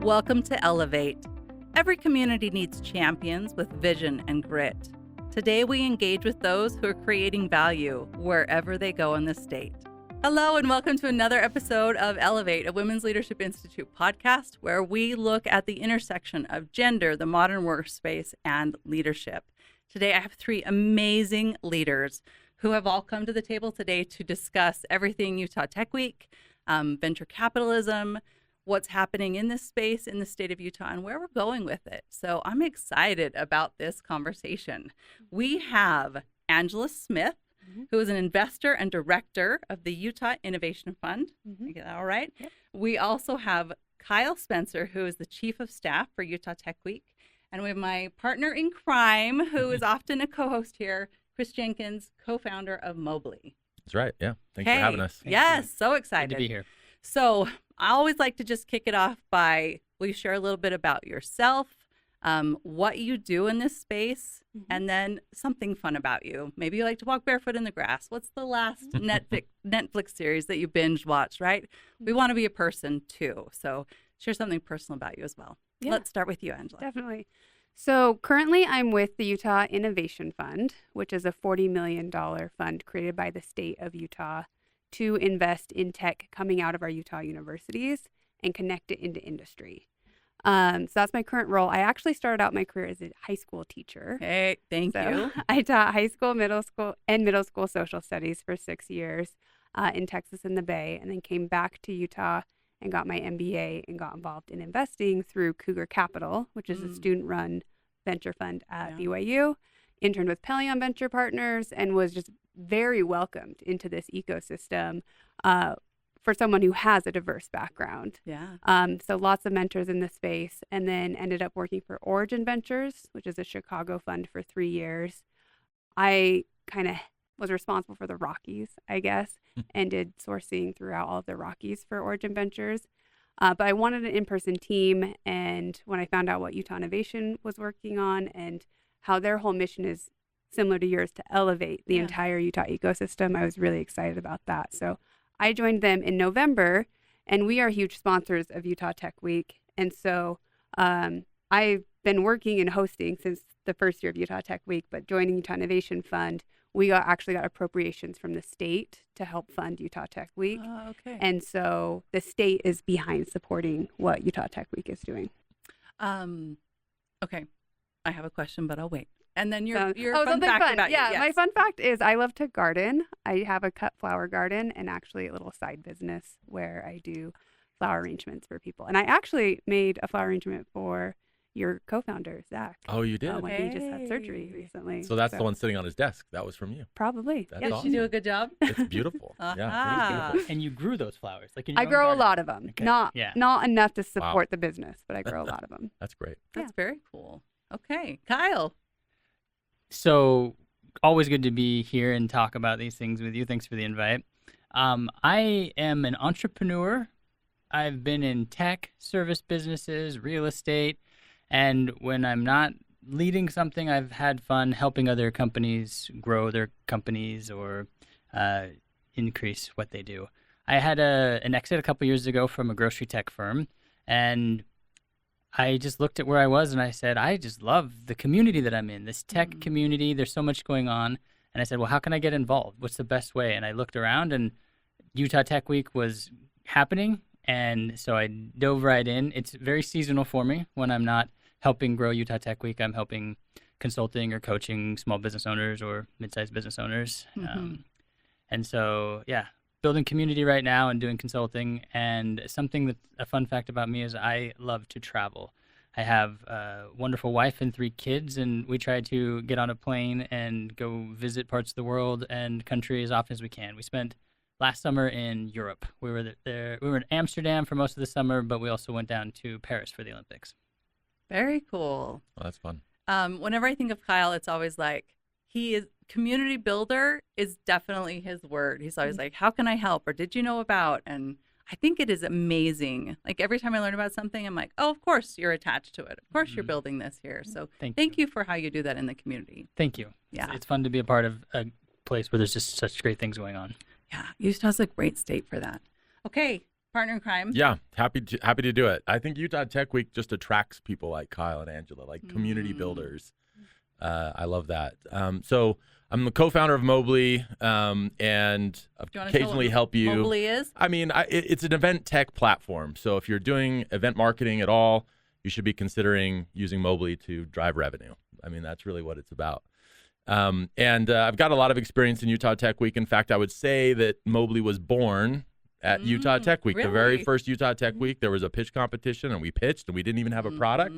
Welcome to Elevate. Every community needs champions with vision and grit. Today we engage with those who are creating value wherever they go in the state. Hello and welcome to another episode of Elevate, a Women's Leadership Institute podcast where we look at the intersection of gender, the modern workspace, and leadership. Today I have three amazing leaders who have all come to the table today to discuss everything Utah Tech Week, venture capitalism, what's happening in this space in the state of Utah, and where we're going with it. So I'm excited about this conversation. We have Angela Smith, who is an investor and director of the Utah Innovation Fund. I get that all right? Yep. We also have Kyle Spencer, who is the chief of staff for Utah Tech Week. And we have my partner in crime, who is often a co-host here, Kris Jenkins, co-founder of Mobly. That's right. Yeah. Thanks for having us. Yes, so excited Good to be here. So I always like to just kick it off by, will you share a little bit about yourself, what you do in this space, and then something fun about you. Maybe you like to walk barefoot in the grass. What's the last Netflix series that you binge watched, right? We want to be a person too. So share something personal about you as well. Yeah. Let's start with you, Angela. Definitely. So currently I'm with the Utah Innovation Fund, which is a $40 million fund created by the state of Utah to invest in tech coming out of our Utah universities and connect it into industry. So that's my current role. I actually started out my career as a high school teacher. Hey, thank you. I taught high school, middle school social studies for 6 years in Texas and the Bay, and then came back to Utah and got my MBA and got involved in investing through Cougar Capital, which is a student-run venture fund at BYU. Interned with Pelion Venture Partners and was just very welcomed into this ecosystem for someone who has a diverse background. So lots of mentors in the space, and then ended up working for Origin Ventures, which is a Chicago fund, for 3 years. I kind of was responsible for the Rockies, I guess, and did sourcing throughout all of the Rockies for Origin Ventures. But I wanted an in-person team, and when I found out what Utah Innovation was working on and how their whole mission is similar to yours to elevate the entire Utah ecosystem, I was really excited about that. So I joined them in November, and we are huge sponsors of Utah Tech Week. And so I've been working and hosting since the first year of Utah Tech Week, but joining Utah Innovation Fund, we actually got appropriations from the state to help fund Utah Tech Week. And so the state is behind supporting what Utah Tech Week is doing. Okay. I have a question, but I'll wait. And then your fun fact about you. Yes. My fun fact is I love to garden. I have a cut flower garden and actually a little side business where I do flower arrangements for people. And I actually made a flower arrangement for your co-founder, Zach. Oh, you did? When he just had surgery recently. So that's the one sitting on his desk. That was from you. Probably. Did she do a good job? It's beautiful. Yeah, it's beautiful. And you grew those flowers. Like in I your own grow garden. a lot of them. Okay. Not enough to support the business, but I grow a lot of them. That's great. That's very cool. Okay. Kyle. So always good to be here and talk about these things with you. Thanks for the invite. I am an entrepreneur. I've been in tech, service businesses, real estate, and when I'm not leading something, I've had fun helping other companies grow their companies or increase what they do. I had an exit a couple years ago from a grocery tech firm, and I just looked at where I was and I said, I just love the community that I'm in, this tech community. There's so much going on. And I said, well, how can I get involved? What's the best way? And I looked around and Utah Tech Week was happening. And so I dove right in. It's very seasonal for me. When I'm not helping grow Utah Tech Week, I'm helping consulting or coaching small business owners or mid-sized business owners. And so, building community right now and doing consulting. And something that a fun fact about me is I love to travel. I have a wonderful wife and 3 kids, and we try to get on a plane and go visit parts of the world and country as often as we can. We spent last summer in Europe. We were there. We were in Amsterdam for most of the summer, but we also went down to Paris for the Olympics. Very cool. Well, that's fun. Whenever I think of Kyle, it's always like community builder is definitely his word. He's always like, how can I help? Or did you know about? And I think it is amazing. Like every time I learn about something, I'm like, oh, of course you're attached to it. Of course you're building this here. So thank you for how you do that in the community. Thank you. Yeah. It's fun to be a part of a place where there's just such great things going on. Yeah. Utah's a great state for that. Okay. Partner in crime. Yeah, happy to do it. I think Utah Tech Week just attracts people like Kyle and Angela, like community builders. I love that. So I'm the co-founder of Mobly, and occasionally help you. Mobly is? I mean, it's an event tech platform. So if you're doing event marketing at all, you should be considering using Mobly to drive revenue. I mean, that's really what it's about. And I've got a lot of experience in Utah Tech Week. In fact, I would say that Mobly was born at Utah Tech Week. Really? The very first Utah Tech Week, there was a pitch competition, and we pitched, and we didn't even have a product.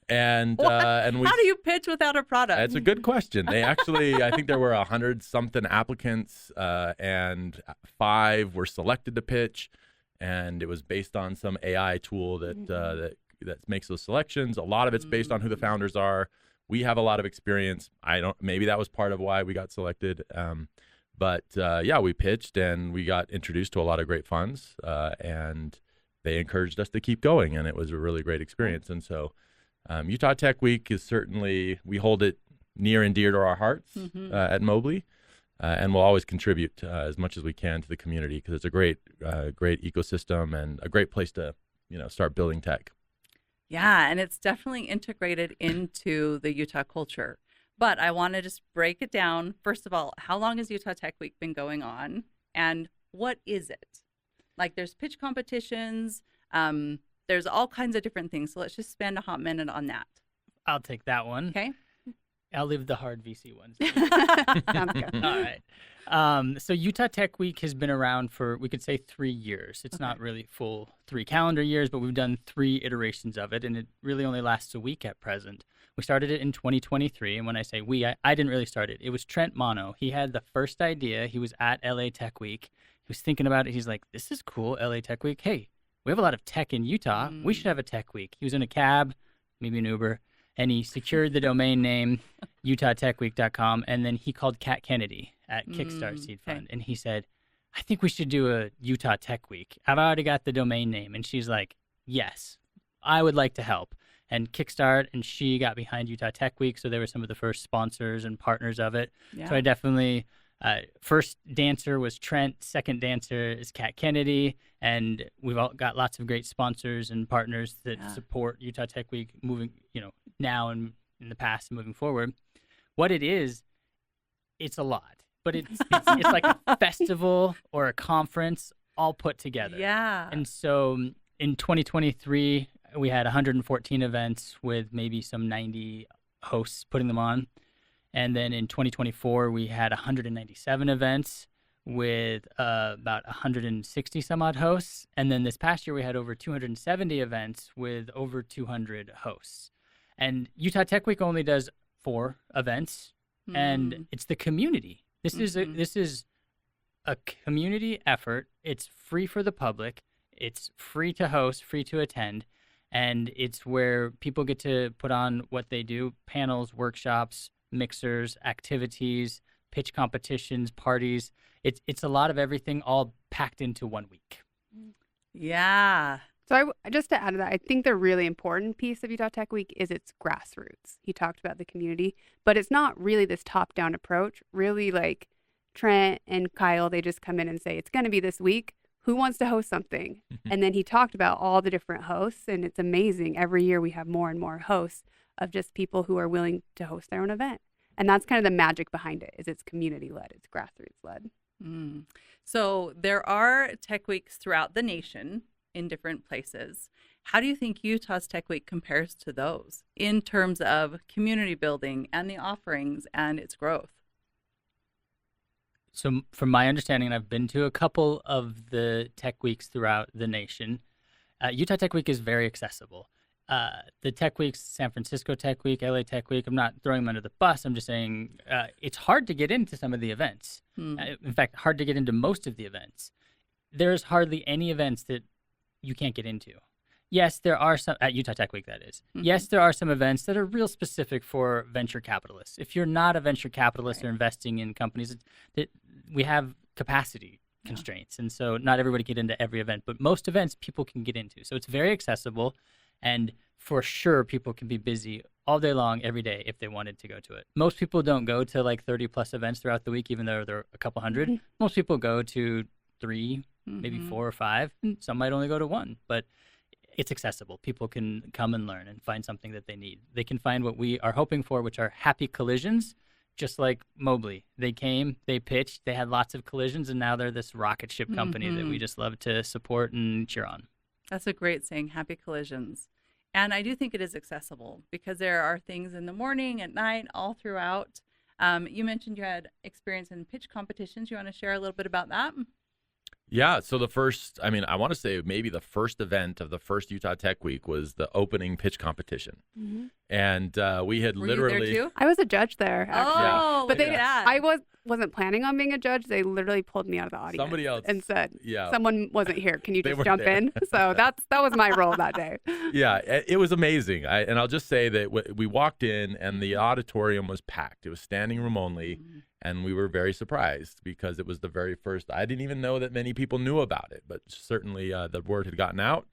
And we, how do you pitch without a product? That's a good question. They actually, I think there were 100-something applicants, and 5 were selected to pitch, and it was based on some AI tool that makes those selections. A lot of it's based on who the founders are. We have a lot of experience. Maybe that was part of why we got selected. But we pitched, and we got introduced to a lot of great funds, and they encouraged us to keep going, and it was a really great experience. And so Utah Tech Week is certainly, we hold it near and dear to our hearts at Mobly, and we'll always contribute as much as we can to the community, because it's a great ecosystem and a great place to start building tech. Yeah, and it's definitely integrated into the Utah culture. But I want to just break it down. First of all, how long has Utah Tech Week been going on? And what is it? Like, there's pitch competitions. There's all kinds of different things. So let's just spend a hot minute on that. I'll take that one. Okay. I'll leave the hard VC ones. Sounds good. All right. So Utah Tech Week has been around for, we could say, 3 years. It's not really full 3 calendar years, but we've done 3 iterations of it, and it really only lasts a week at present. We started it in 2023, and when I say we, I didn't really start it. It was Trent Mono. He had the first idea. He was at LA Tech Week. He was thinking about it. He's like, this is cool, LA Tech Week. Hey, we have a lot of tech in Utah. We should have a tech week. He was in a cab, maybe an Uber, and he secured the domain name utah.techweek.com, and then he called Kat Kennedy at Kickstart Seed Fund, and he said, I think we should do a Utah Tech Week. I've already got the domain name. And she's like, yes, I would like to help. And Kickstart and she got behind Utah Tech Week, so they were some of the first sponsors and partners of it. Yeah. So I definitely, first dancer was Trent, second dancer is Kat Kennedy, and we've all got lots of great sponsors and partners that support Utah Tech Week moving, now and in the past and moving forward. What it is, it's a lot, but it's like a festival or a conference all put together. Yeah. And so in 2023, we had 114 events with maybe some 90 hosts putting them on. And then in 2024, we had 197 events with about 160 some odd hosts. And then this past year, we had over 270 events with over 200 hosts. And Utah Tech Week only does 4 events, and it's the community. This is a community effort. It's free for the public. It's free to host, free to attend. And it's where people get to put on what they do: panels, workshops, mixers, activities, pitch competitions, parties. It's a lot of everything all packed into 1 week. Yeah. So just to add to that, I think the really important piece of Utah Tech Week is its grassroots. He talked about the community, but it's not really this top-down approach. Really, like Trent and Kyle, they just come in and say, it's going to be this week. Who wants to host something? And then he talked about all the different hosts, and it's amazing. Every year we have more and more hosts of just people who are willing to host their own event. And that's kind of the magic behind it, is it's community-led, it's grassroots-led. So there are tech weeks throughout the nation in different places. How do you think Utah's Tech Week compares to those in terms of community building and the offerings and its growth? So from my understanding, and I've been to a couple of the tech weeks throughout the nation, Utah Tech Week is very accessible. The tech weeks, San Francisco Tech Week, LA Tech Week, I'm not throwing them under the bus. I'm just saying it's hard to get into some of the events. In fact, hard to get into most of the events. There's hardly any events that you can't get into. Yes, there are some, at Utah Tech Week, that is. Yes, there are some events that are real specific for venture capitalists. If you're not a venture capitalist or investing in companies, we have capacity constraints. And so not everybody get into every event, but most events people can get into. So it's very accessible. And for sure, people can be busy all day long, every day, if they wanted to go to it. Most people don't go to like 30 plus events throughout the week, even though there are a couple hundred. Most people go to 3, maybe Mhm. 4 or 5. Some might only go to 1, but it's accessible. People can come and learn and find something that they need. They can find what we are hoping for, which are happy collisions, just like Mobly. They came, they pitched, they had lots of collisions, and now they're this rocket ship company that we just love to support and cheer on. That's a great saying, happy collisions. And I do think it is accessible because there are things in the morning, at night, all throughout. You mentioned you had experience in pitch competitions. You want to share a little bit about that? Yeah, so I want to say maybe the first event of the first Utah Tech Week was the opening pitch competition. And we had Were literally. you there too? I was a judge there, actually. Oh, But look at that. I wasn't planning on being a judge. They literally pulled me out of the audience. Somebody else. And said, Yeah. someone wasn't here. Can you They just weren't jump there. in? So that was my role that day. Yeah, it was amazing. And I'll just say that we walked in and the auditorium was packed. It was standing room only. And we were very surprised because it was the very first. I didn't even know that many people knew about it, but certainly the word had gotten out.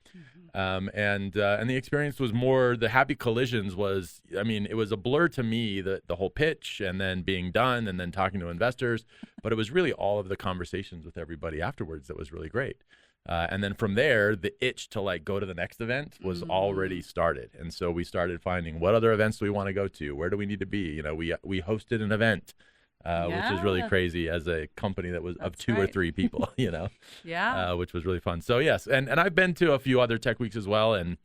And the experience was more, the happy collisions was, it was a blur to me, the whole pitch and then being done and then talking to investors. But it was really all of the conversations with everybody afterwards that was really great. And then from there, the itch to go to the next event was already started. And so we started finding what other events do we want to go to? Where do we need to be? We hosted an event. Which is really crazy as a company that was of 2 or 3 people, Yeah. which was really fun. So yes, and I've been to a few other tech weeks as well, and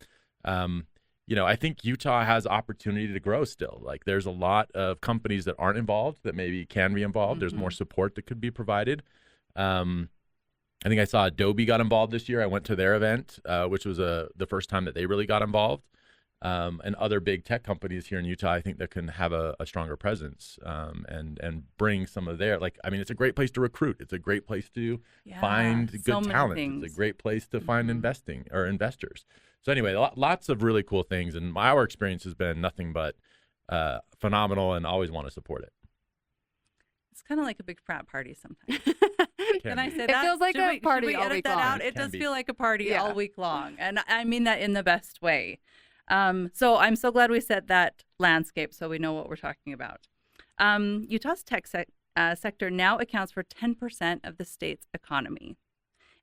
I think Utah has opportunity to grow still. There's a lot of companies that aren't involved that maybe can be involved. There's more support that could be provided. I think I saw Adobe got involved this year. I went to their event, which was the first time that they really got involved. And other big tech companies here in Utah, I think that can have a stronger presence and bring some of their, it's a great place to recruit. It's a great place to find so good many talent. things. It's a great place to find investing or investors. So anyway, lots of really cool things. And our experience has been nothing but phenomenal and always want to support it. It's kind of like a big frat party sometimes. Can I say It that? feels like a party should we all edit week that long. out? It Can does be. feel like a party Yeah. all week long. And I mean that in the best way. So I'm so glad we set that landscape so we know what we're talking about. Utah's tech sector now accounts for 10% of the state's economy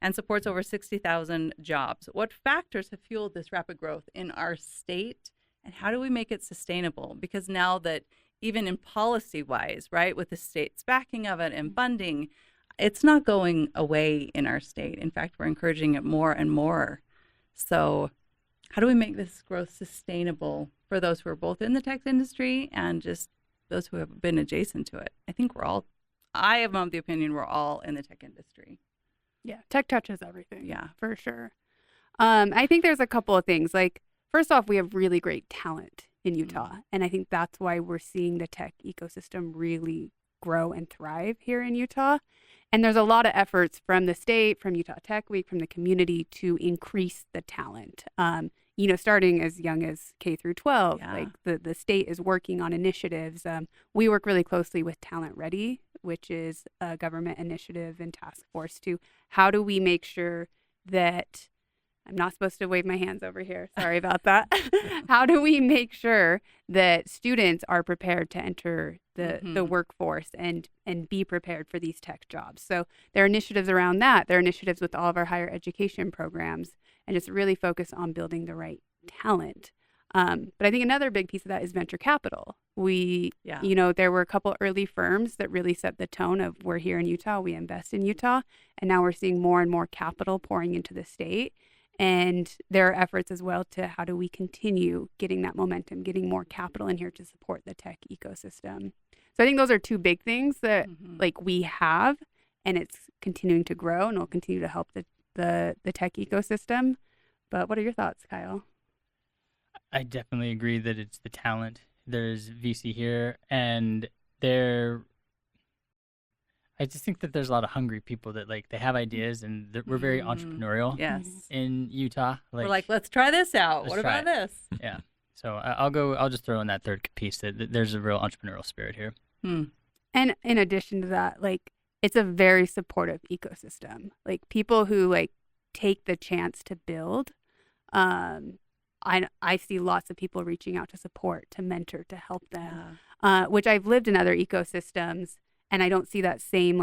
and supports over 60,000 jobs. What factors have fueled this rapid growth in our state, and how do we make it sustainable? Because now that even in policy-wise, right, with the state's backing of it and funding, it's not going away in our state. In fact, we're encouraging it more and more. So how do we make this growth sustainable for those who are both in the tech industry and just those who have been adjacent to it? I am of the opinion we're all in the tech industry. Yeah, tech touches everything. Yeah. For sure. I think there's a couple of things. First off, we have really great talent in Utah. And I think that's why we're seeing the tech ecosystem really grow and thrive here in Utah. And there's a lot of efforts from the state, from Utah Tech Week, from the community to increase the talent. Starting as young as K through 12, Yeah. the state is working on initiatives. We work really closely with Talent Ready, which is a government initiative and task force to how do we make sure that I'm not supposed to wave my hands over here. Sorry about that. How do we make sure that students are prepared to enter the workforce and be prepared for these tech jobs? So there are initiatives around that. There are initiatives with all of our higher education programs and just really focus on building the right talent. But I think another big piece of that is venture capital. There were a couple early firms that really set the tone of we're here in Utah, we invest in Utah, and now we're seeing more and more capital pouring into the state. And there are efforts as well to how do we continue getting that momentum, getting more capital in here to support the tech ecosystem. So I think those are two big things that we have, and it's continuing to grow and will continue to help the tech ecosystem. But what are your thoughts, Kyle? I definitely agree that it's the talent. There's VC here, and I just think that there's a lot of hungry people that they have ideas, and we're very entrepreneurial Yes. in Utah. We're let's try this out. let's What try about this? Yeah. So I'll just throw in that third piece that there's a real entrepreneurial spirit here. And in addition to that, it's a very supportive ecosystem. People who take the chance to build. I see lots of people reaching out to support, to mentor, to help them, which I've lived in other ecosystems, and I don't see that same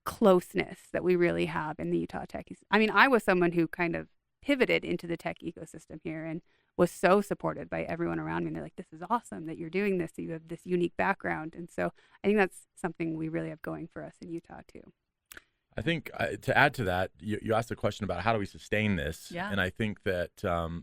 closeness that we really have in the Utah tech. I mean, I was someone who kind of pivoted into the tech ecosystem here and was so supported by everyone around me. And they're like, this is awesome that you're doing this. You have this unique background. And so I think that's something we really have going for us in Utah too. I think to add to that, you asked a question about how do we sustain this, and I think that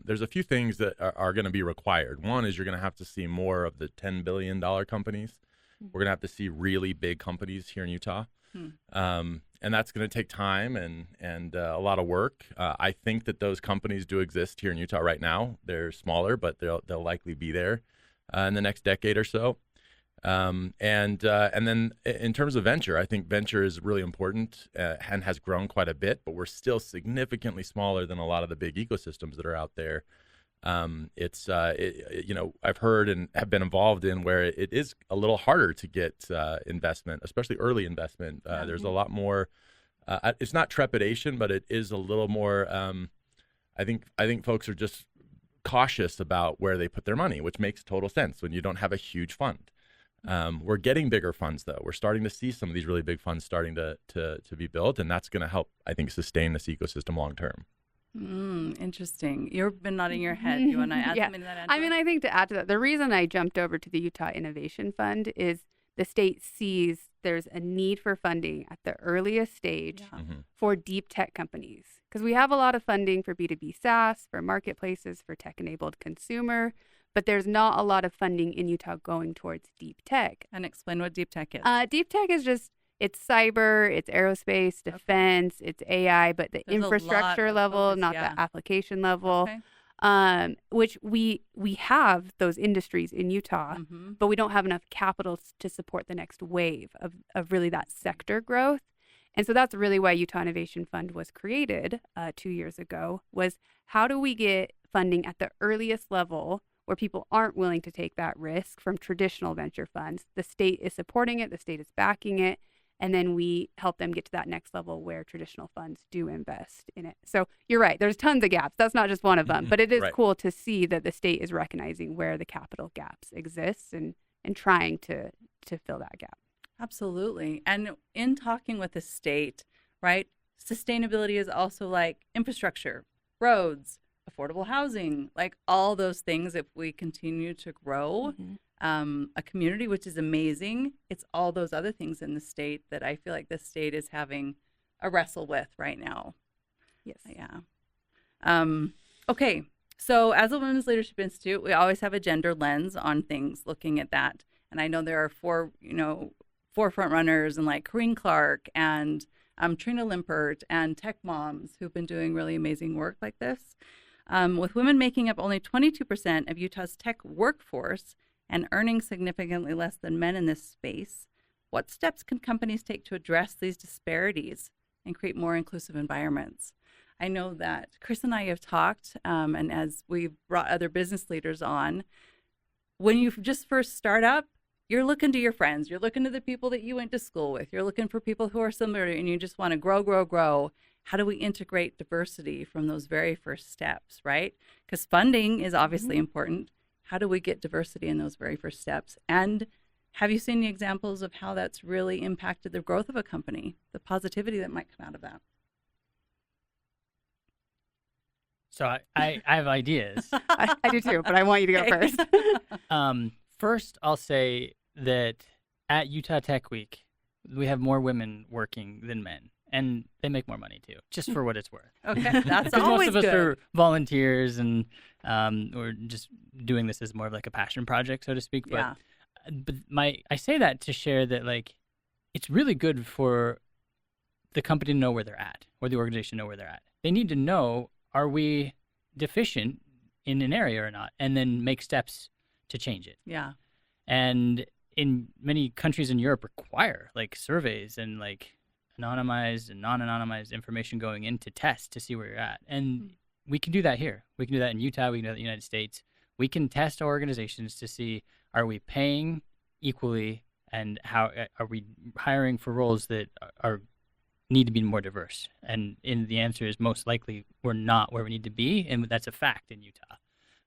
there's a few things that are going to be required. One is you're going to have to see more of the $10 billion companies. We're going to have to see really big companies here in Utah, and that's going to take time and a lot of work. I think that those companies do exist here in Utah right now. They're smaller, but they'll likely be there in the next decade or so. And then in terms of venture, I think venture is really important and has grown quite a bit, but we're still significantly smaller than a lot of the big ecosystems that are out there. I've heard and have been involved in where it is a little harder to get investment, especially early investment. There's a lot more. It's not trepidation, but it is a little more. I think folks are just cautious about where they put their money, which makes total sense when you don't have a huge fund. We're getting bigger funds, though. We're starting to see some of these really big funds starting to be built, and that's going to help, I think, sustain this ecosystem long term. Interesting. You've been nodding your head. You want to add something to that, Angela? I mean, I think to add to that, the reason I jumped over to the Utah Innovation Fund is the state sees there's a need for funding at the earliest stage for deep tech companies. Because we have a lot of funding for B2B SaaS, for marketplaces, for tech-enabled consumer, but there's not a lot of funding in Utah going towards deep tech. And explain what deep tech is. Deep tech is just, it's cyber, it's aerospace, defense, it's AI, but the infrastructure level, not the application level, which we have those industries in Utah, but we don't have enough capital to support the next wave of really that sector growth. And so that's really why Utah Innovation Fund was created 2 years ago, was how do we get funding at the earliest level where people aren't willing to take that risk from traditional venture funds. The state is supporting it, the state is backing it, and then we help them get to that next level where traditional funds do invest in it. So you're right, there's tons of gaps. That's not just one of them, but it is cool to see that the state is recognizing where the capital gaps exist and trying to fill that gap. Absolutely. And in talking with the state, right, sustainability is also like infrastructure, roads, affordable housing, like all those things. If we continue to grow a community, which is amazing, it's all those other things in the state that I feel like the state is having a wrestle with right now. Yes. Yeah. Okay. So as a Women's Leadership Institute, we always have a gender lens on things, looking at that. And I know there are four front runners and like Corinne Clark and Trina Limpert and tech moms who've been doing really amazing work like this. With women making up only 22% of Utah's tech workforce and earning significantly less than men in this space, what steps can companies take to address these disparities and create more inclusive environments? I know that Kris and I have talked, and as we've brought other business leaders on, when you just first start up, you're looking to your friends, you're looking to the people that you went to school with, you're looking for people who are similar, and you just want to grow. How do we integrate diversity from those very first steps, right? Because funding is obviously important. How do we get diversity in those very first steps? And have you seen the examples of how that's really impacted the growth of a company, the positivity that might come out of that? So I have ideas. I do too, but I want you to go first. First, I'll say that at Utah Tech Week, we have more women working than men. And they make more money too, just for what it's worth. Okay, that's most always of us good. are volunteers, and we're just doing this as more of like a passion project, so to speak. But, I say that to share that like it's really good for the company to know where they're at, or the organization to know where they're at. They need to know, are we deficient in an area or not, and then make steps to change it. Yeah. And in many countries in Europe require like surveys and like anonymized and non-anonymized information going in to test to see where you're at. And we can do that here. We can do that in Utah. We can do that in the United States. We can test our organizations to see, are we paying equally, and how are we hiring for roles that need to be more diverse? And the answer is most likely we're not where we need to be, and that's a fact in Utah.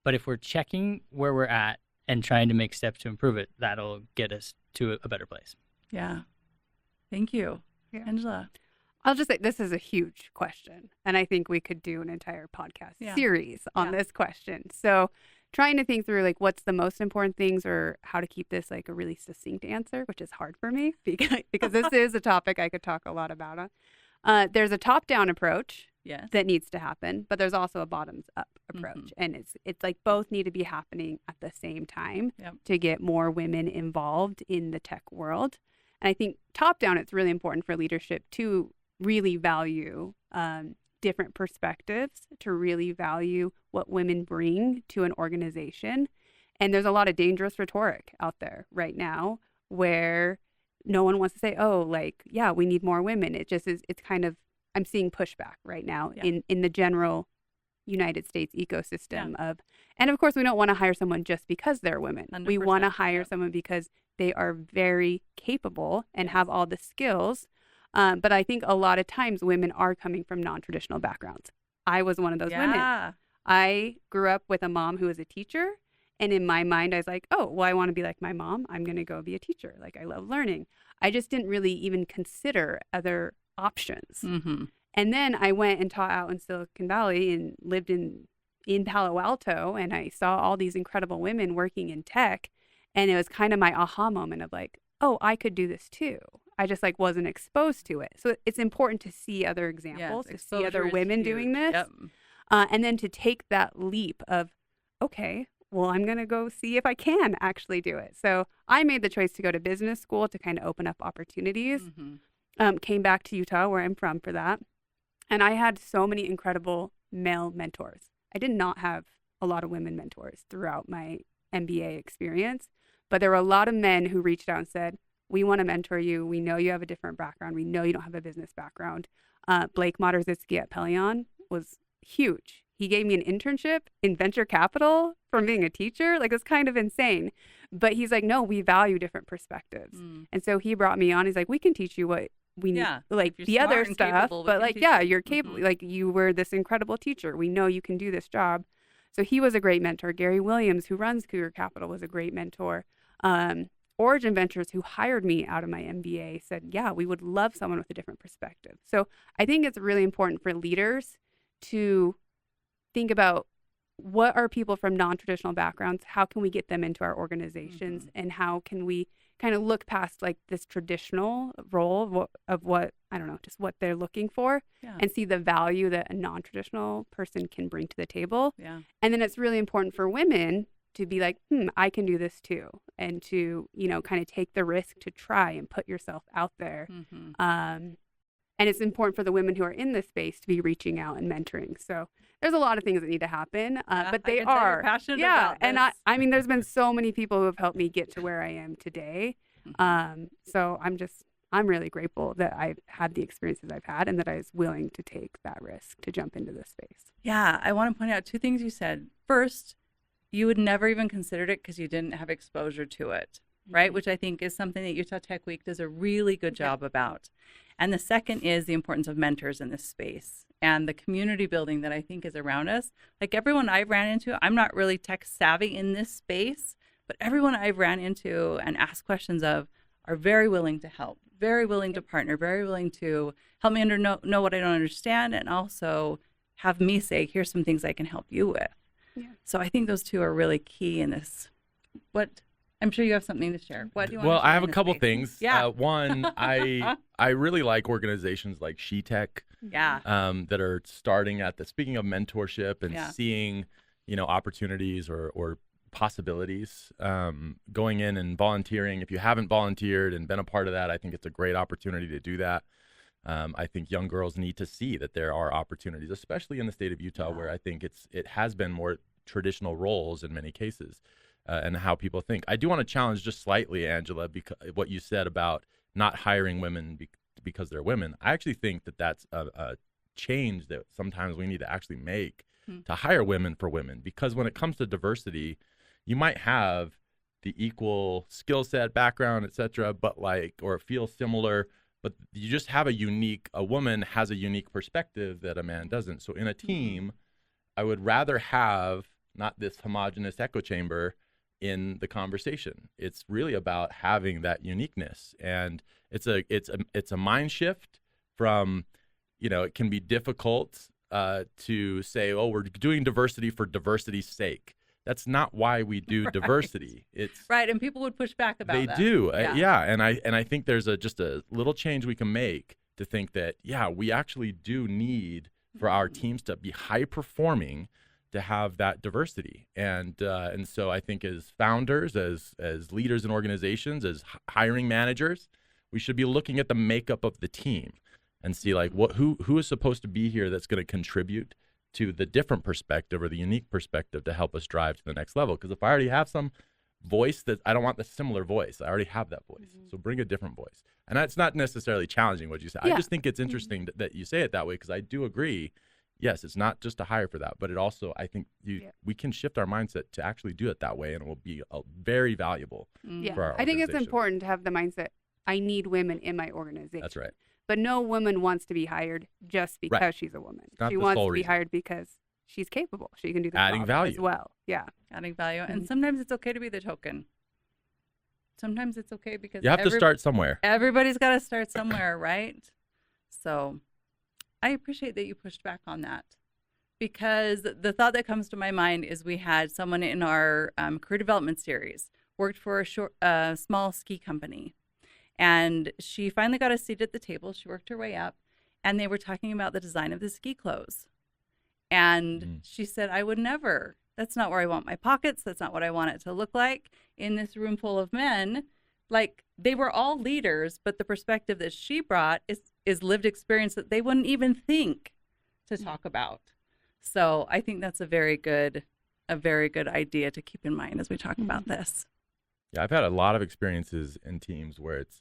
But if we're checking where we're at and trying to make steps to improve it, that'll get us to a better place. Yeah. Thank you. Angela. I'll just say this is a huge question, and I think we could do an entire podcast series on this question. So trying to think through like what's the most important things or how to keep this like a really succinct answer, which is hard for me because this is a topic I could talk a lot about. There's a top-down approach that needs to happen, but there's also a bottoms-up approach. And it's like both need to be happening at the same time to get more women involved in the tech world. And I think top-down, it's really important for leadership to really value different perspectives, to really value what women bring to an organization. And there's a lot of dangerous rhetoric out there right now where no one wants to say, oh, like, yeah, we need more women. It just is, it's kind of, I'm seeing pushback right now in the general United States ecosystem of, and of course, we don't want to hire someone just because they're women. We want to hire someone because they are very capable and have all the skills. But I think a lot of times women are coming from non-traditional backgrounds. I was one of those women. I grew up with a mom who was a teacher. And in my mind, I was like, oh, well, I want to be like my mom. I'm going to go be a teacher. Like, I love learning. I just didn't really even consider other options. And then I went and taught out in Silicon Valley and lived in Palo Alto. And I saw all these incredible women working in tech. And it was kind of my aha moment of like, oh, I could do this too. I just like wasn't exposed to it. So it's important to see other examples, to see other women doing this. And then to take that leap of, okay, well, I'm going to go see if I can actually do it. So I made the choice to go to business school to kind of open up opportunities. Came back to Utah, where I'm from, for that. And I had so many incredible male mentors. I did not have a lot of women mentors throughout my MBA experience, but there were a lot of men who reached out and said, we want to mentor you. We know you have a different background. We know you don't have a business background. Blake Moderzitsky at Pelion was huge. He gave me an internship in venture capital from being a teacher. Like, it's kind of insane. But he's like, no, we value different perspectives. And so he brought me on. He's like, we can teach you what we need, like the other stuff. But like, you're capable. Like, you were this incredible teacher. We know you can do this job. So he was a great mentor. Gary Williams, who runs Cougar Capital, was a great mentor. Origin Ventures, who hired me out of my MBA, said, yeah, we would love someone with a different perspective. So I think it's really important for leaders to think about what are people from non-traditional backgrounds, how can we get them into our organizations, and how can we kind of look past like this traditional role of what, I don't know, just what they're looking for, and see the value that a non-traditional person can bring to the table. And then it's really important for women to be like, I can do this too. And to, you know, kind of take the risk to try and put yourself out there. And it's important for the women who are in this space to be reaching out and mentoring. So there's a lot of things that need to happen, but they are passionate about this. And I mean, there's been so many people who have helped me get to where I am today. So I'm really grateful that I've had the experiences I've had and that I was willing to take that risk to jump into this space. Yeah, I want to point out two things you said. First, you would never even considered it because you didn't have exposure to it, right? Which I think is something that Utah Tech Week does a really good job about. And the second is the importance of mentors in this space and the community building that I think is around us. Like, everyone I've ran into, I'm not really tech savvy in this space, but everyone I've ran into and asked questions of are very willing to help, very willing to partner, very willing to help me know what I don't understand, and also have me say, here's some things I can help you with. So I think those two are really key in this. I'm sure you have something to share. What do you want to share? Well, I have a couple things. Yeah. One, I really like organizations like SheTech that are starting at speaking of mentorship and seeing, you know, opportunities or possibilities, going in and volunteering. If you haven't volunteered and been a part of that, I think it's a great opportunity to do that. I think young girls need to see that there are opportunities, especially in the state of Utah, where I think it has been more traditional roles in many cases, and how people think. I do want to challenge just slightly, Angela, because what you said about not hiring women because they're women. I actually think that that's a change that sometimes we need to actually make to hire women for women, because when it comes to diversity, you might have the equal skill set, background, etc., but or feel similar. But you just have a woman has a unique perspective that a man doesn't. So in a team, I would rather have not this homogenous echo chamber, in the conversation. It's really about having that uniqueness, and it's a mind shift from, it can be difficult to say, oh, we're doing diversity for diversity's sake. That's not why we do Right. diversity. It's Right, and people would push back about they that. do, Yeah. yeah. And I think there's just a little change we can make to think that, yeah, we actually do need for our teams to be high performing, to have that diversity. And so I think as founders, as leaders in organizations, as hiring managers, we should be looking at the makeup of the team and see like who is supposed to be here that's going to contribute to the different perspective or the unique perspective to help us drive to the next level. Because if I already have some voice, that I don't want the similar voice. I already have that voice. So bring a different voice. And that's not necessarily challenging what you say. Yeah. I just think it's interesting that you say it that way, because I do agree. Yes, it's not just to hire for that, but it also, I think we can shift our mindset to actually do it that way, and it will be very valuable for our I think it's organization. important to have the mindset, I need women in my organization. That's right. But no woman wants to be hired just because she's a woman. Not She the wants sole to be reason. hired because she's capable. She can do the Adding job value. as well. Yeah. Adding value. Mm-hmm. And sometimes it's okay to be the token. Sometimes it's okay because You have to start somewhere. Everybody's got to start somewhere, right? So I appreciate that you pushed back on that, because the thought that comes to my mind is we had someone in our career development series worked for a small ski company, and she finally got a seat at the table. She worked her way up, and they were talking about the design of the ski clothes. And she said, I would never. That's not where I want my pockets. That's not what I want it to look like in this room full of men. Like, they were all leaders, but the perspective that she brought is lived experience that they wouldn't even think to talk about. So I think that's a very good idea to keep in mind as we talk about this. Yeah, I've had a lot of experiences in teams where it's,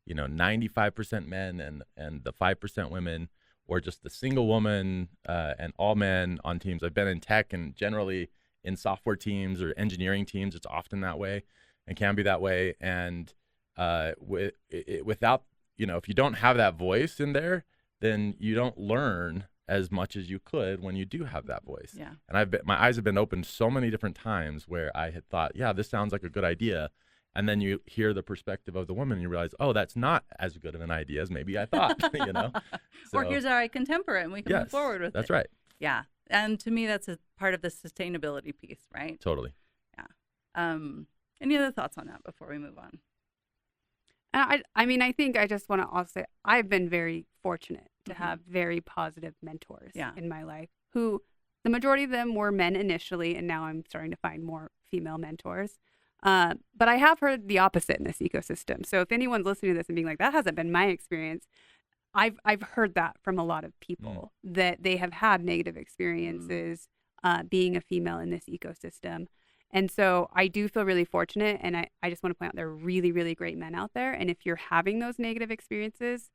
95% men and the 5% women, or just the single woman and all men on teams. I've been in tech, and generally in software teams or engineering teams, it's often that way and can be that way. And without, if you don't have that voice in there, then you don't learn as much as you could when you do have that voice. Yeah. And my eyes have been opened so many different times where I had thought, yeah, this sounds like a good idea. And then you hear the perspective of the woman and you realize, oh, that's not as good of an idea as maybe I thought, Or here's our contemporary and we can move forward with it. That's right. Yeah. And to me, that's a part of the sustainability piece, right? Totally. Yeah. Any other thoughts on that before we move on? I think I just want to also say I've been very fortunate to have very positive mentors in my life, who the majority of them were men initially, and now I'm starting to find more female mentors. But I have heard the opposite in this ecosystem. So if anyone's listening to this and being like, that hasn't been my experience, I've heard that from a lot of people, that they have had negative experiences being a female in this ecosystem. And so I do feel really fortunate, and I just want to point out there are really, really great men out there. And if you're having those negative experiences,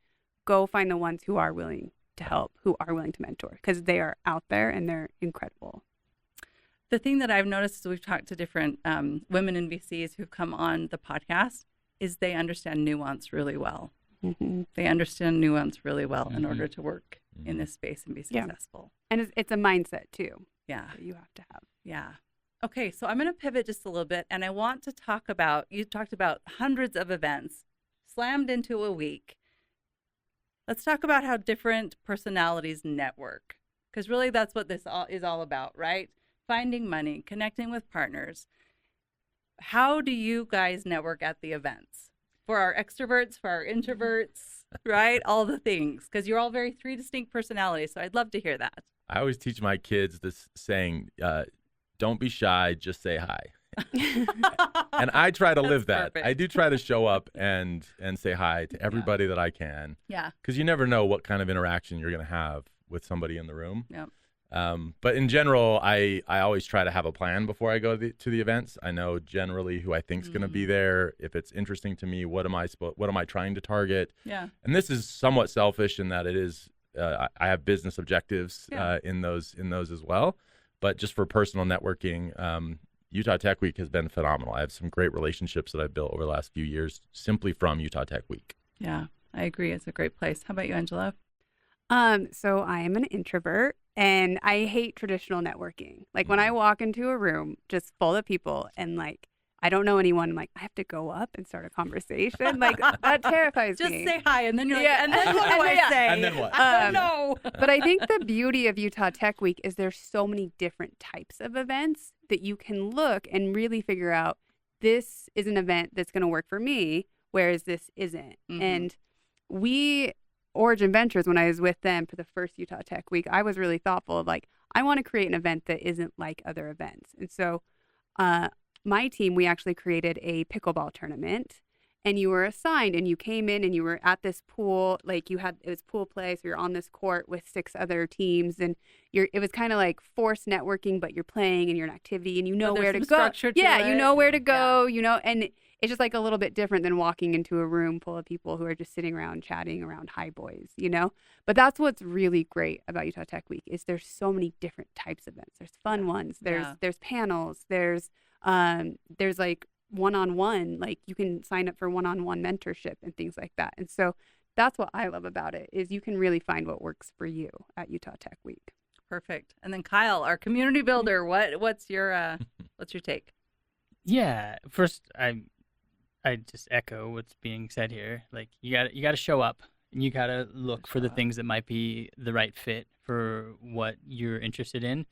go find the ones who are willing to help, who are willing to mentor, because they are out there and they're incredible. The thing that I've noticed as we've talked to different women in VCs who've come on the podcast is they understand nuance really well. Mm-hmm. They understand nuance really well in order to work in this space and be successful. And it's a mindset too. Yeah. That you have to have. Yeah. Okay, so I'm going to pivot just a little bit, and I want to talk about, you talked about hundreds of events slammed into a week. Let's talk about how different personalities network, because really that's what this is all about, right? Finding money, connecting with partners. How do you guys network at the events? For our extroverts, for our introverts, right? All the things, because you're all three distinct personalities, so I'd love to hear that. I always teach my kids this saying, don't be shy, just say hi. And I try to live that. Perfect. I do try to show up and say hi to everybody that I can. Yeah. Because you never know what kind of interaction you're going to have with somebody in the room. Yep. But in general, I always try to have a plan before I go to the events. I know generally who I think is going to be there. If it's interesting to me, what am I trying to target? Yeah. And this is somewhat selfish in that it is I have business objectives in those as well. But just for personal networking, Utah Tech Week has been phenomenal. I have some great relationships that I've built over the last few years simply from Utah Tech Week. Yeah, I agree. It's a great place. How about you, Angela? So I am an introvert, and I hate traditional networking. Like when I walk into a room just full of people and like I don't know anyone. I'm like, I have to go up and start a conversation. Like, that terrifies Just me. say hi, and then you're like, Yeah. and then what do I say? And then what? I don't know. But I think the beauty of Utah Tech Week is there's so many different types of events that you can look and really figure out, this is an event that's going to work for me, whereas this isn't. Mhm. And Origin Ventures, when I was with them for the first Utah Tech Week, I was really thoughtful of like, I want to create an event that isn't like other events. And so my team, we actually created a pickleball tournament, and you were assigned and you came in and you were at this pool, like it was pool play. So you're on this court with 6 other teams, and it was kind of like forced networking, but you're playing and you're an activity and you know But where there's to some go. structure to Yeah, you it. know where to Yeah. go, and it's just like a little bit different than walking into a room full of people who are just sitting around chatting around high boys, But that's what's really great about Utah Tech Week is there's so many different types of events. There's fun ones, there's panels, there's like one-on-one, like you can sign up for one-on-one mentorship and things like that. And so that's what I love about it is you can really find what works for you at Utah Tech Week. Perfect. And then Kyle, our community builder, what's your take? Yeah. First, I just echo what's being said here. Like you got to show up, and you got to look for the things that might be the right fit for what you're interested in.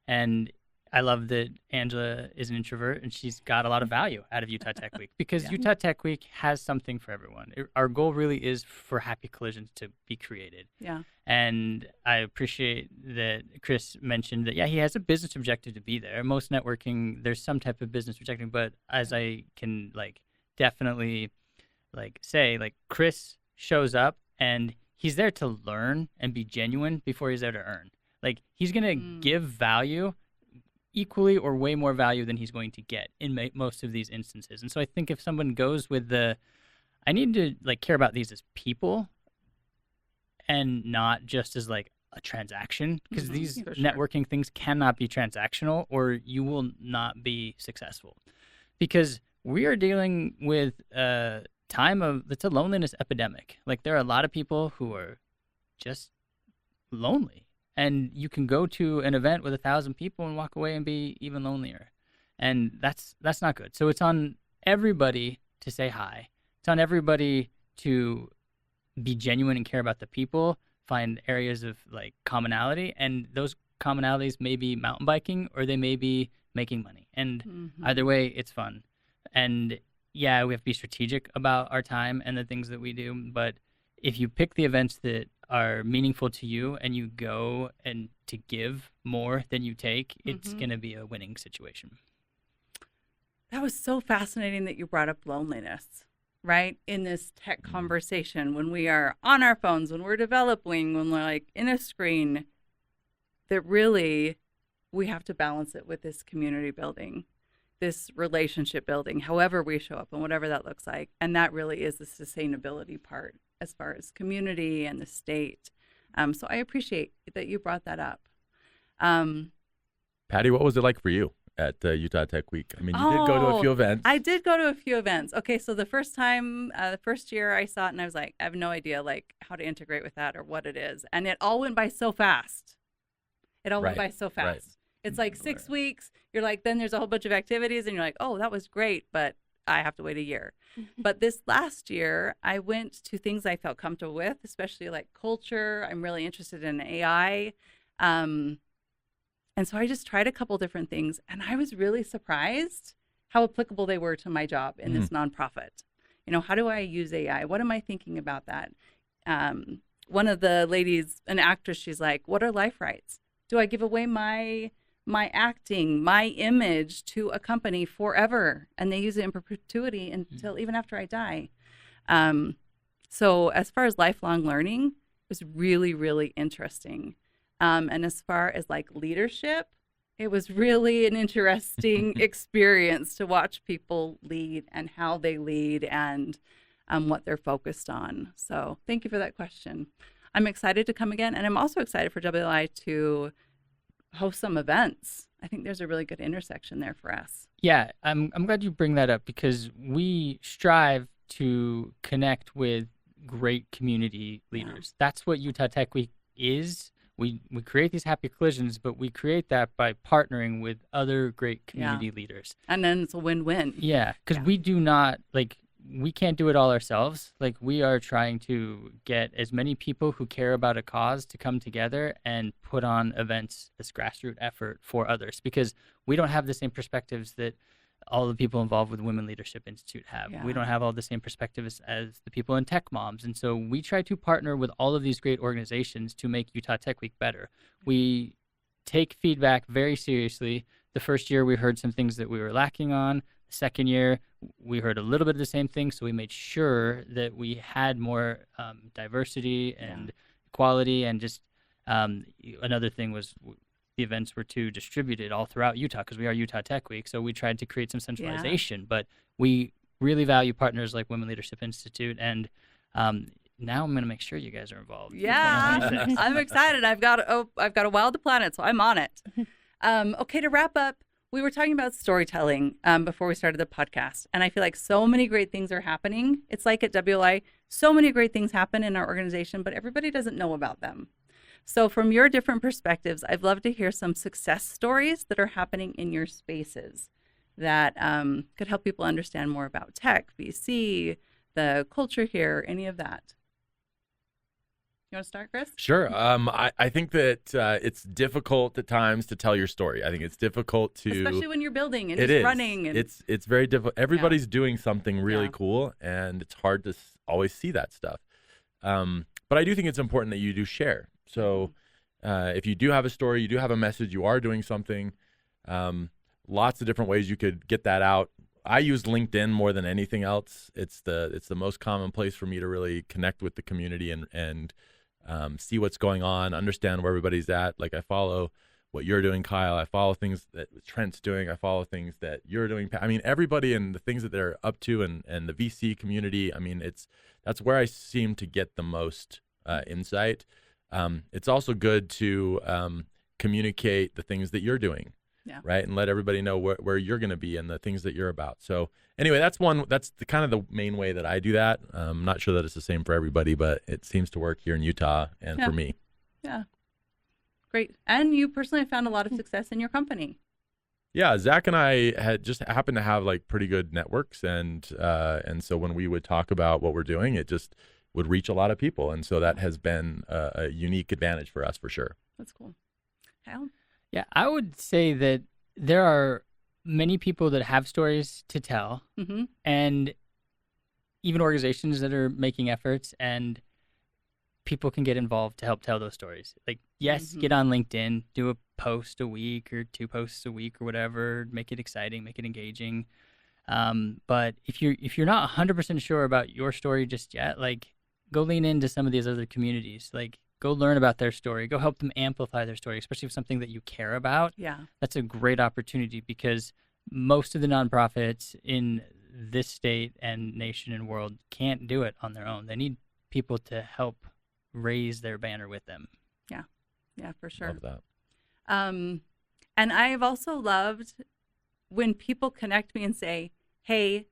And I love that Angela is an introvert and she's got a lot of value out of Utah Tech Week because Yeah. Utah Tech Week has something for everyone. Our goal really is for happy collisions to be created. Yeah. And I appreciate that Kris mentioned that, he has a business objective to be there. Most networking, there's some type of business objective, but as I can definitely say, Kris shows up and he's there to learn and be genuine before he's there to earn. He's going to give value equally or way more value than he's going to get in most of these instances. And so I think if someone goes with I need to care about these as people and not just as a transaction, because these for sure. networking things cannot be transactional or you will not be successful, because we are dealing with a time that's a loneliness epidemic. There are a lot of people who are just lonely. And you can go to an event with 1,000 people and walk away and be even lonelier. And that's not good. So it's on everybody to say hi. It's on everybody to be genuine and care about the people, find areas of commonality. And those commonalities may be mountain biking or they may be making money. And either way, it's fun. And we have to be strategic about our time and the things that we do. But if you pick the events that are meaningful to you and you go and to give more than you take, it's going to be a winning situation. That was so fascinating that you brought up loneliness, right? In this tech conversation, when we are on our phones, when we're developing, when we're in a screen, that really we have to balance it with this community building, this relationship building, however we show up and whatever that looks like. And that really is the sustainability part as far as community and the state. So I appreciate that you brought that up. Patty, what was it like for you at Utah Tech Week? I mean, you did go to a few events. I did go to a few events. Okay, so the first year I saw it, and I was like, I have no idea how to integrate with that or what it is. And it all went by so fast. Went by so fast. Right. It's 6 weeks. You're then there's a whole bunch of activities, and you're oh, that was great, but I have to wait a year. But this last year, I went to things I felt comfortable with, especially culture. I'm really interested in AI. And so I just tried a couple different things, and I was really surprised how applicable they were to my job in this nonprofit. How do I use AI? What am I thinking about that? One of the ladies, an actress, she's like, what are life rights? Do I give away my acting, my image to a company forever, and they use it in perpetuity until even after I die? So as far as lifelong learning, it was really, really interesting. And as far as leadership, it was really an interesting experience to watch people lead and how they lead and what they're focused on. So thank you for that question. I'm excited to come again, and I'm also excited for WLI to host some events. I think there's a really good intersection there for us. Yeah, I'm glad you bring that up, because we strive to connect with great community leaders. That's what Utah Tech Week is. we create these happy collisions, but we create that by partnering with other great community leaders. And then it's a win-win. Yeah, because Yeah. we do not, we can't do it all ourselves. We are trying to get as many people who care about a cause to come together and put on events, this grassroots effort for others, because we don't have the same perspectives that all the people involved with Women Leadership Institute have. Yeah. We don't have all the same perspectives as the people in Tech Moms. And so we try to partner with all of these great organizations to make Utah Tech Week better. We take feedback very seriously. The first year we heard some things that we were lacking on. The second year we heard a little bit of the same thing, so we made sure that we had more diversity and equality. And just another thing was the events were too distributed all throughout Utah, because we are Utah Tech Week, so we tried to create some centralization. But we really value partners like Women Leadership Institute, and now I'm going to make sure you guys are involved. in Yeah, 2026. I'm excited. I've got a Wild the Planet, so I'm on it. Okay, to wrap up, we were talking about storytelling before we started the podcast, and I feel like so many great things are happening. It's like at WLI, so many great things happen in our organization, but everybody doesn't know about them. So from your different perspectives, I'd love to hear some success stories that are happening in your spaces that could help people understand more about tech, VC, the culture here, any of that. You want to start, Kris? Sure. I think that it's difficult at times to tell your story. I think it's difficult to, Especially when you're building and it just is. running. And It's very difficult. Everybody's doing something really Yeah. cool, and it's hard to always see that stuff. But I do think it's important that you do share. So if you do have a story, you do have a message, you are doing something, lots of different ways you could get that out. I use LinkedIn more than anything else. It's the most common place for me to really connect with the community and see what's going on, understand where everybody's at. Like, I follow what you're doing, Kyle. I follow things that Trent's doing. I follow things that you're doing. I mean, everybody and the things that they're up to, and the VC community. I mean, that's where I seem to get the most insight. It's also good to communicate the things that you're doing, right, and let everybody know where you're going to be and the things that you're about. So anyway, that's the kind of the main way that I do that. I'm not sure that it's the same for everybody, but it seems to work here in Utah and for me. Yeah. Great. And you personally found a lot of success in your company. Yeah, Zach and I had just happened to have like pretty good networks, and so when we would talk about what we're doing, it just would reach a lot of people, and so that has been a unique advantage for us for sure. That's cool. Kyle? Yeah, I would say that there are many people that have stories to tell, Mm-hmm. and even organizations that are making efforts, and people can get involved to help tell those stories. Like, yes, get on LinkedIn, do a post a week or 2 posts a week or whatever, make it exciting, make it engaging. But if you're not 100% sure about your story just yet, like, go lean into some of these other communities. Like, go learn about their story. Go help them amplify their story, especially if something that you care about. Yeah. That's a great opportunity, because most of the nonprofits in this state and nation and world can't do it on their own. They need people to help raise their banner with them. Yeah, for sure. Love that. And I've also loved when people connect me and say, hey,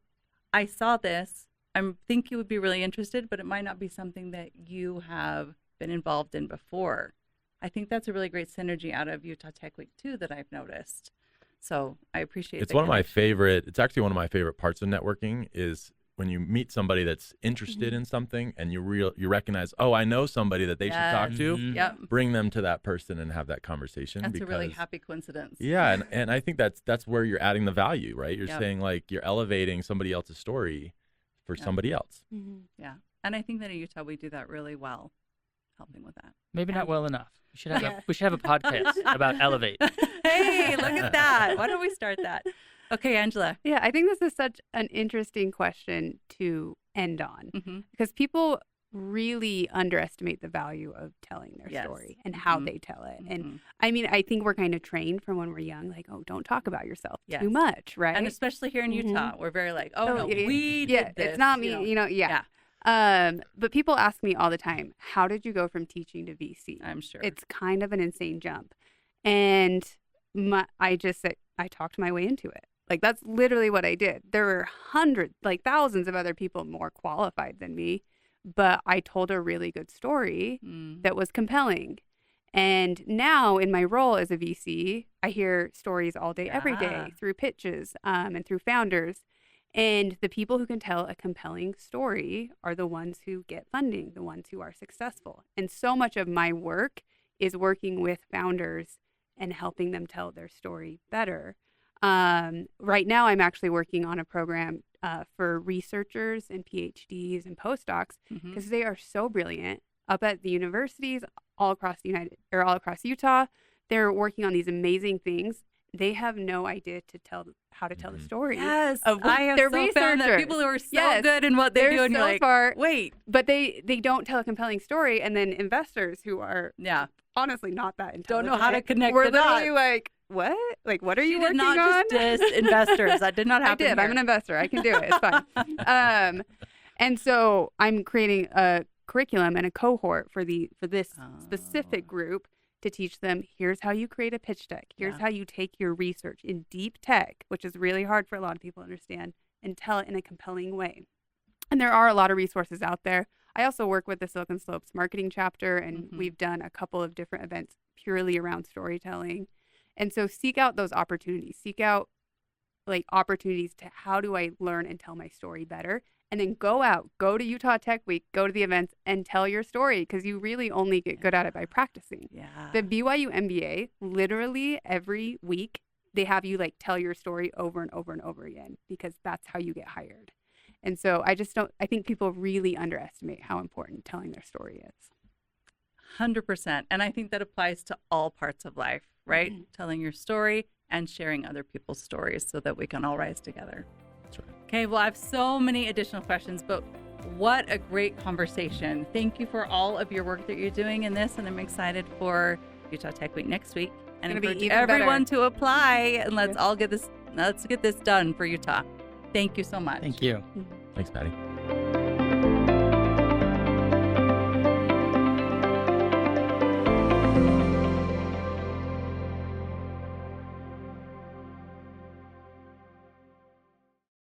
I saw this. I think you would be really interested, but it might not be something that you have been involved in before. I think that's a really great synergy out of Utah Tech Week too that I've noticed. So I appreciate It's the one of my connection. favorite. It's actually one of my favorite parts of networking is when you meet somebody that's interested in something, and you recognize, oh, I know somebody that they should talk to. Mhm. Yep. Bring them to that person and have that conversation. That's a really because- happy coincidence. Yeah, and I think that's where you're adding the value, right? You're Yep. saying, like, you're elevating somebody else's story for Yep. somebody else. Yeah. And I think that in Utah, we do that really well, helping with that. Maybe not well enough. We should have Yeah. we should have a podcast about Elevate. Hey, look at that. Why don't we start that? Okay, Angela. Yeah, I think this is such an interesting question to end on, Mm-hmm. because people really underestimate the value of telling their Yes. story and how Mhm. they tell it. And I mean, I think we're kind of trained from when we're young, like, oh, don't talk about yourself Yes. too much, right? And especially here in Mhm. Utah, we're very like, oh, So, no, yeah, we yeah, did this. it's not me, yeah. But people ask me all the time, how did you go from teaching to VC? I'm sure. It's kind of an insane jump. And I just said, I talked my way into it. Like, that's literally what I did. There were hundreds, like thousands of other people more qualified than me, but I told a really good story Mm. that was compelling. And now in my role as a VC, I hear stories all day, every Yeah. day through pitches and through founders. And the people who can tell a compelling story are the ones who get funding, the ones who are successful. And so much of my work is working with founders and helping them tell their story better. Right now, I'm actually working on a program for researchers and PhDs and postdocs because they are so brilliant up at the universities all across all across Utah. They're working on these amazing things. They have no idea how to tell the story. Yes, of I have their so found that researchers. people who are so Yes, good in what they they're do, and so you're like, far, wait, but they don't tell a compelling story, and then investors who are yeah, honestly not that don't intelligent know how to connect we're the literally dots. like, what? Like, what are you She working did not on? just diss investors. That did not I happen. did. I'm an investor. I can do it. It's fine. And so I'm creating a curriculum and a cohort for this specific group to teach them, here's how you create a pitch deck. Here's how you take your research in deep tech, which is really hard for a lot of people to understand, and tell it in a compelling way. And there are a lot of resources out there. I also work with the Silicon Slopes marketing chapter, and we've done a couple of different events purely around storytelling. And so seek out those opportunities. Seek out opportunities to how do I learn and tell my story better? And then go to Utah Tech Week, go to the events and tell your story, because you really only get good at it by practicing. Yeah. The BYU MBA, literally every week, they have you tell your story over and over and over again, because that's how you get hired. And so I think people really underestimate how important telling their story is. 100%. And I think that applies to all parts of life, right? Telling your story and sharing other people's stories so that we can all rise together. That's right. Okay, well, I have so many additional questions, but what a great conversation. Thank you for all of your work that you're doing in this, and I'm excited for Utah Tech Week next week. And It's gonna encourage be even everyone better. to apply, and let's get this done for Utah. Thank you so much. Thank you. Thanks, Patty.